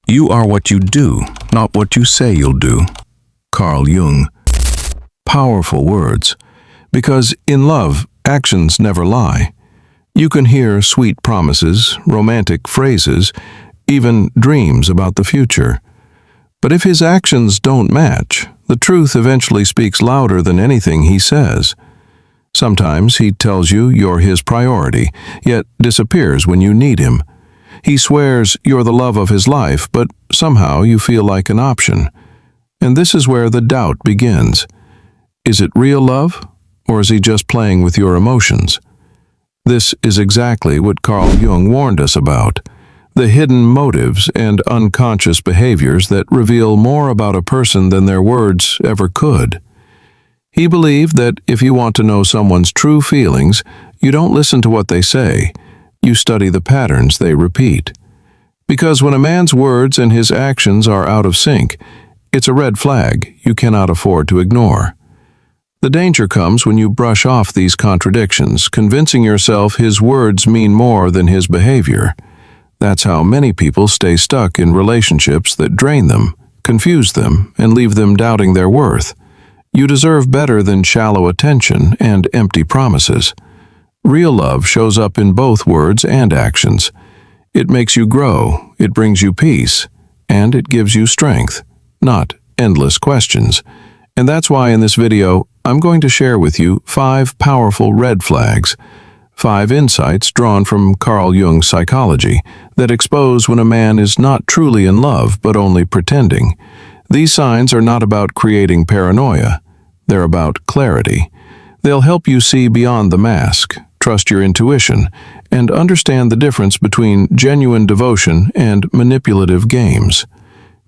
You are what you do, not what you say you'll do. Carl Jung. Powerful words, because in love, actions never lie. You can hear sweet promises, romantic phrases, even dreams about the future. But if his actions don't match, the truth eventually speaks louder than anything he says. Sometimes he tells you you're his priority, yet disappears when you need him. He swears you're the love of his life, but somehow you feel like an option. And this is where the doubt begins. Is it real love, or is he just playing with your emotions? This is exactly what Carl Jung warned us about. The hidden motives and unconscious behaviors that reveal more about a person than their words ever could. He believed that if you want to know someone's true feelings, you don't listen to what they say, you study the patterns they repeat. Because when a man's words and his actions are out of sync, it's a red flag you cannot afford to ignore. The danger comes when you brush off these contradictions, convincing yourself his words mean more than his behavior. That's how many people stay stuck in relationships that drain them, confuse them, and leave them doubting their worth. You deserve better than shallow attention and empty promises. Real love shows up in both words and actions. It makes you grow, it brings you peace, and it gives you strength, not endless questions. And that's why in this video, I'm going to share with you 5 powerful red flags, 5 insights drawn from Carl Jung's psychology that expose when a man is not truly in love but only pretending. These signs are not about creating paranoia. They're about clarity. They'll help you see beyond the mask, trust your intuition, and understand the difference between genuine devotion and manipulative games.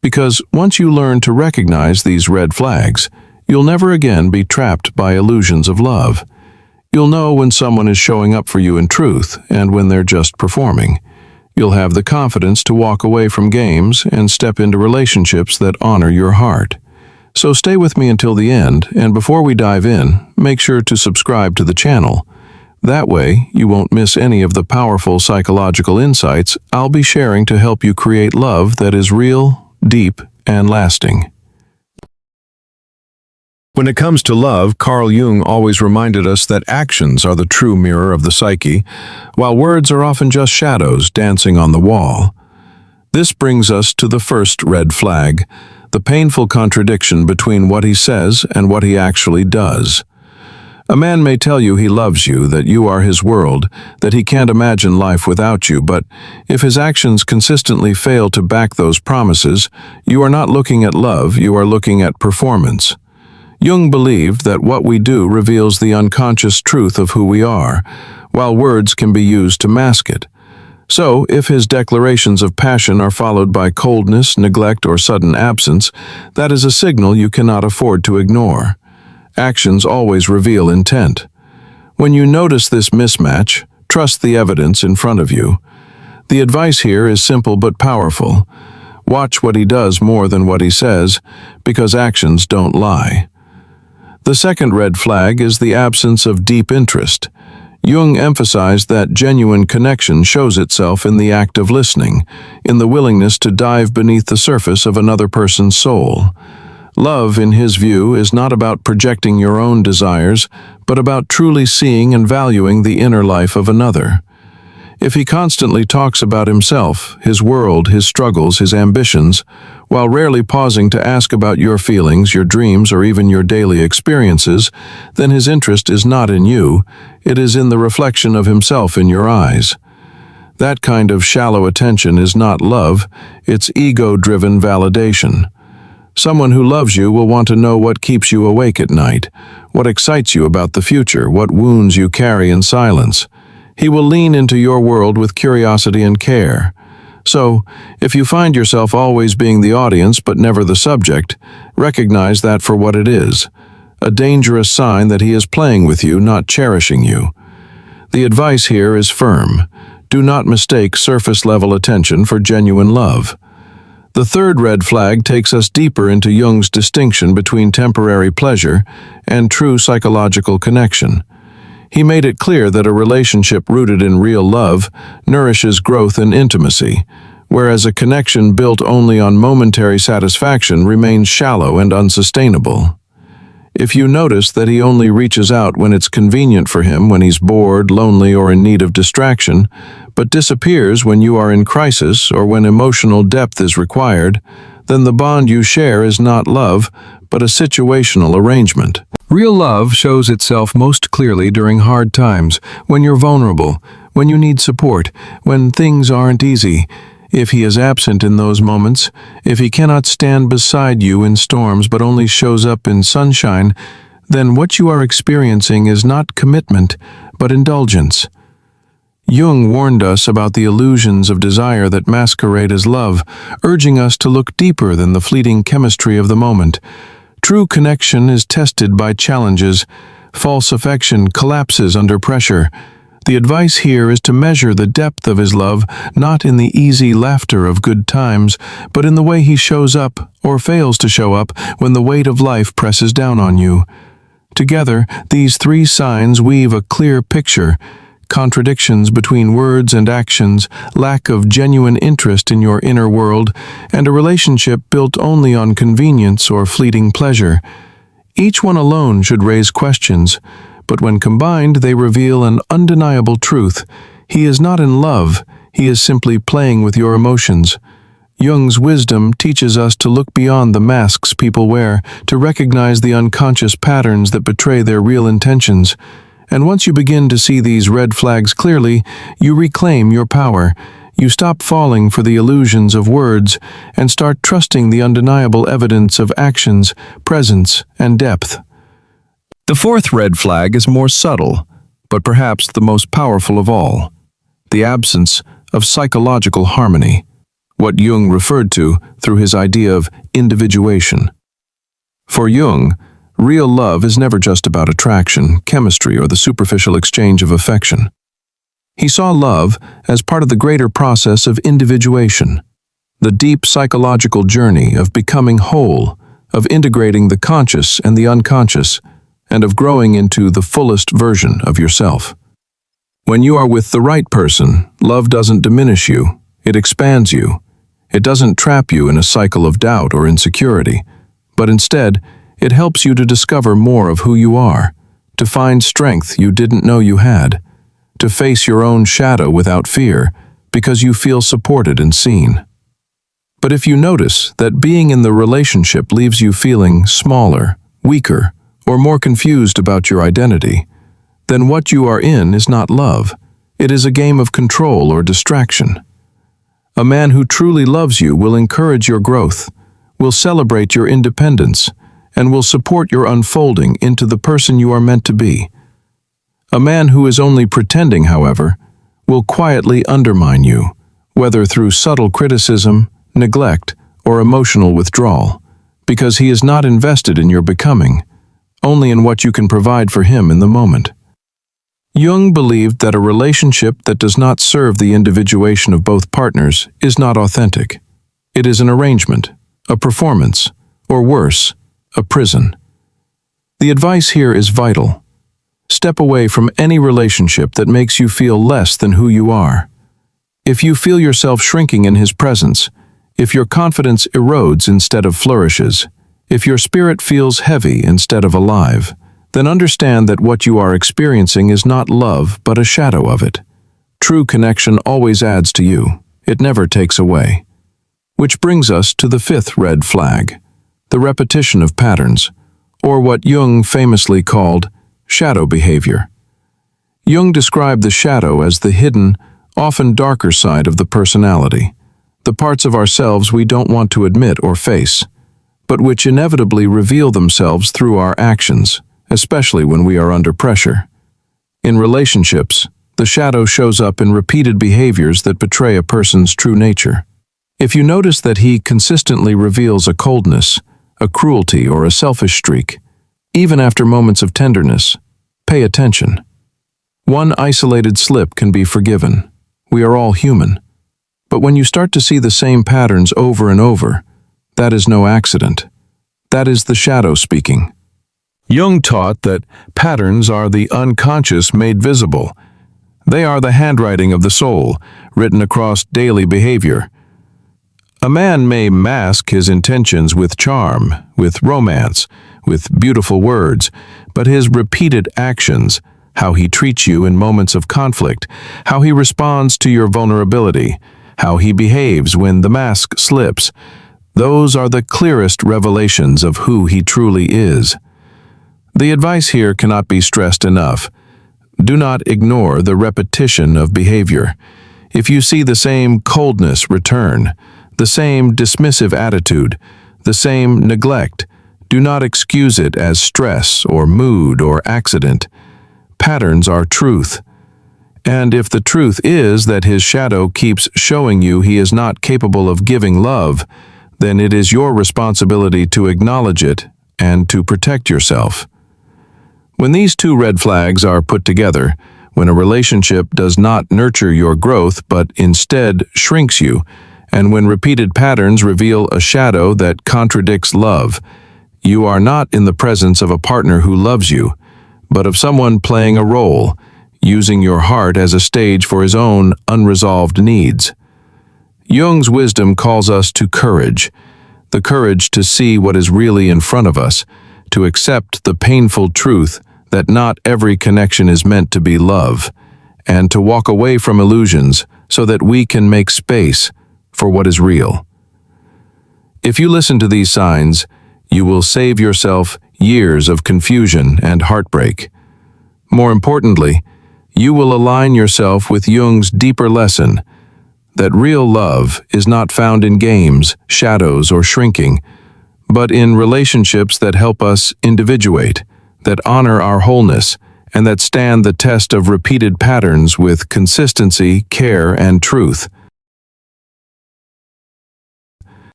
Because once you learn to recognize these red flags, you'll never again be trapped by illusions of love. You'll know when someone is showing up for you in truth and when they're just performing. You'll have the confidence to walk away from games and step into relationships that honor your heart. So stay with me until the end, and before we dive in, make sure to subscribe to the channel. That way, you won't miss any of the powerful psychological insights I'll be sharing to help you create love that is real, deep, and lasting. When it comes to love, Carl Jung always reminded us that actions are the true mirror of the psyche, while words are often just shadows dancing on the wall. This brings us to the first red flag, the painful contradiction between what he says and what he actually does. A man may tell you he loves you, that you are his world, that he can't imagine life without you, but if his actions consistently fail to back those promises, you are not looking at love, you are looking at performance. Jung believed that what we do reveals the unconscious truth of who we are, while words can be used to mask it. So, if his declarations of passion are followed by coldness, neglect, or sudden absence, that is a signal you cannot afford to ignore. Actions always reveal intent. When you notice this mismatch, trust the evidence in front of you. The advice here is simple but powerful. Watch what he does more than what he says, because actions don't lie. The second red flag is the absence of deep interest. Jung emphasized that genuine connection shows itself in the act of listening, in the willingness to dive beneath the surface of another person's soul. Love, in his view, is not about projecting your own desires, but about truly seeing and valuing the inner life of another. If he constantly talks about himself, his world, his struggles, his ambitions, while rarely pausing to ask about your feelings, your dreams, or even your daily experiences, then his interest is not in you, it is in the reflection of himself in your eyes. That kind of shallow attention is not love, it's ego-driven validation. Someone who loves you will want to know what keeps you awake at night, what excites you about the future, what wounds you carry in silence. He will lean into your world with curiosity and care. So, if you find yourself always being the audience but never the subject, recognize that for what it is, a dangerous sign that he is playing with you, not cherishing you. The advice here is firm. Do not mistake surface-level attention for genuine love. The third red flag takes us deeper into Jung's distinction between temporary pleasure and true psychological connection. He made it clear that a relationship rooted in real love nourishes growth and intimacy, whereas a connection built only on momentary satisfaction remains shallow and unsustainable. If you notice that he only reaches out when it's convenient for him, when he's bored, lonely, or in need of distraction, but disappears when you are in crisis or when emotional depth is required, then the bond you share is not love, but a situational arrangement. Real love shows itself most clearly during hard times, when you're vulnerable, when you need support, when things aren't easy. If he is absent in those moments, if he cannot stand beside you in storms but only shows up in sunshine, then what you are experiencing is not commitment, but indulgence. Jung warned us about the illusions of desire that masquerade as love, urging us to look deeper than the fleeting chemistry of the moment. True connection is tested by challenges. False affection collapses under pressure. The advice here is to measure the depth of his love not in the easy laughter of good times, but in the way he shows up or fails to show up when the weight of life presses down on you. Together, these three signs weave a clear picture: contradictions between words and actions, lack of genuine interest in your inner world, and a relationship built only on convenience or fleeting pleasure. Each one alone should raise questions, but when combined they reveal an undeniable truth. He is not in love, he is simply playing with your emotions. Jung's wisdom teaches us to look beyond the masks people wear, to recognize the unconscious patterns that betray their real intentions. And once you begin to see these red flags clearly, you reclaim your power. You stop falling for the illusions of words and start trusting the undeniable evidence of actions, presence, and depth. The fourth red flag is more subtle, but perhaps the most powerful of all: the absence of psychological harmony, what Jung referred to through his idea of individuation. For Jung, real love is never just about attraction, chemistry, or the superficial exchange of affection. He saw love as part of the greater process of individuation, the deep psychological journey of becoming whole, of integrating the conscious and the unconscious, and of growing into the fullest version of yourself. When you are with the right person, love doesn't diminish you, it expands you. It doesn't trap you in a cycle of doubt or insecurity, but instead, it helps you to discover more of who you are, to find strength you didn't know you had, to face your own shadow without fear, because you feel supported and seen. But if you notice that being in the relationship leaves you feeling smaller, weaker, or more confused about your identity, then what you are in is not love. It is a game of control or distraction. A man who truly loves you will encourage your growth, will celebrate your independence, and will support your unfolding into the person you are meant to be. A man who is only pretending, however, will quietly undermine you, whether through subtle criticism, neglect, or emotional withdrawal, because he is not invested in your becoming, only in what you can provide for him in the moment. Jung believed that a relationship that does not serve the individuation of both partners is not authentic. It is an arrangement, a performance, or worse, a prison. The advice here is vital. Step away from any relationship that makes you feel less than who you are. If you feel yourself shrinking in his presence, if your confidence erodes instead of flourishes, if your spirit feels heavy instead of alive, then understand that what you are experiencing is not love, but a shadow of it. True connection always adds to you. It never takes away. Which brings us to the fifth red flag, the repetition of patterns, or what Jung famously called shadow behavior. Jung described the shadow as the hidden, often darker side of the personality, the parts of ourselves we don't want to admit or face, but which inevitably reveal themselves through our actions, especially when we are under pressure. In relationships, the shadow shows up in repeated behaviors that betray a person's true nature. If you notice that he consistently reveals a coldness, a cruelty, or a selfish streak, even after moments of tenderness, pay attention. One isolated slip can be forgiven. We are all human. But when you start to see the same patterns over and over, that is no accident. That is the shadow speaking. Jung taught that patterns are the unconscious made visible. They are the handwriting of the soul, written across daily behavior. A man may mask his intentions with charm, with romance, with beautiful words, but his repeated actions, how he treats you in moments of conflict, how he responds to your vulnerability, how he behaves when the mask slips, those are the clearest revelations of who he truly is. The advice here cannot be stressed enough. Do not ignore the repetition of behavior. If you see the same coldness return, the same dismissive attitude, the same neglect, do not excuse it as stress or mood or accident. Patterns are truth. And if the truth is that his shadow keeps showing you he is not capable of giving love, then it is your responsibility to acknowledge it and to protect yourself. When these two red flags are put together, when a relationship does not nurture your growth but instead shrinks you, and when repeated patterns reveal a shadow that contradicts love, you are not in the presence of a partner who loves you, but of someone playing a role, using your heart as a stage for his own unresolved needs. Jung's wisdom calls us to courage, the courage to see what is really in front of us, to accept the painful truth that not every connection is meant to be love, and to walk away from illusions so that we can make space for what is real. If you listen to these signs, you will save yourself years of confusion and heartbreak. More importantly, you will align yourself with Jung's deeper lesson, that real love is not found in games, shadows, or shrinking, but in relationships that help us individuate, that honor our wholeness, and that stand the test of repeated patterns with consistency, care, and truth.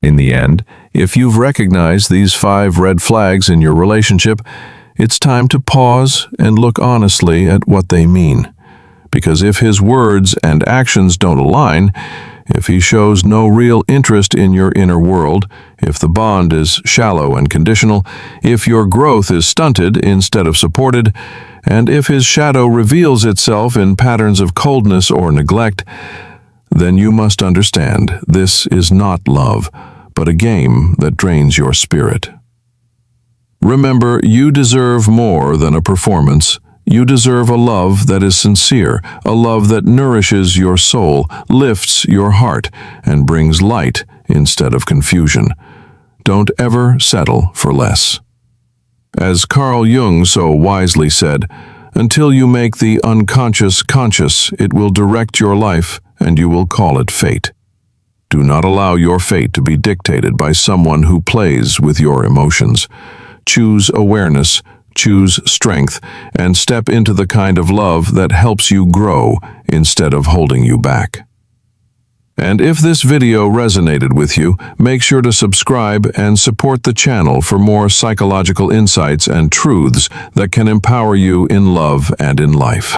In the end, if you've recognized these 5 red flags in your relationship, it's time to pause and look honestly at what they mean. Because if his words and actions don't align, if he shows no real interest in your inner world, if the bond is shallow and conditional, if your growth is stunted instead of supported, and if his shadow reveals itself in patterns of coldness or neglect, then you must understand this is not love, but a game that drains your spirit. Remember, you deserve more than a performance. You deserve a love that is sincere, a love that nourishes your soul, lifts your heart, and brings light instead of confusion. Don't ever settle for less. As Carl Jung so wisely said, until you make the unconscious conscious, it will direct your life and you will call it fate. Do not allow your fate to be dictated by someone who plays with your emotions. Choose awareness, choose strength, and step into the kind of love that helps you grow instead of holding you back. And if this video resonated with you, make sure to subscribe and support the channel for more psychological insights and truths that can empower you in love and in life.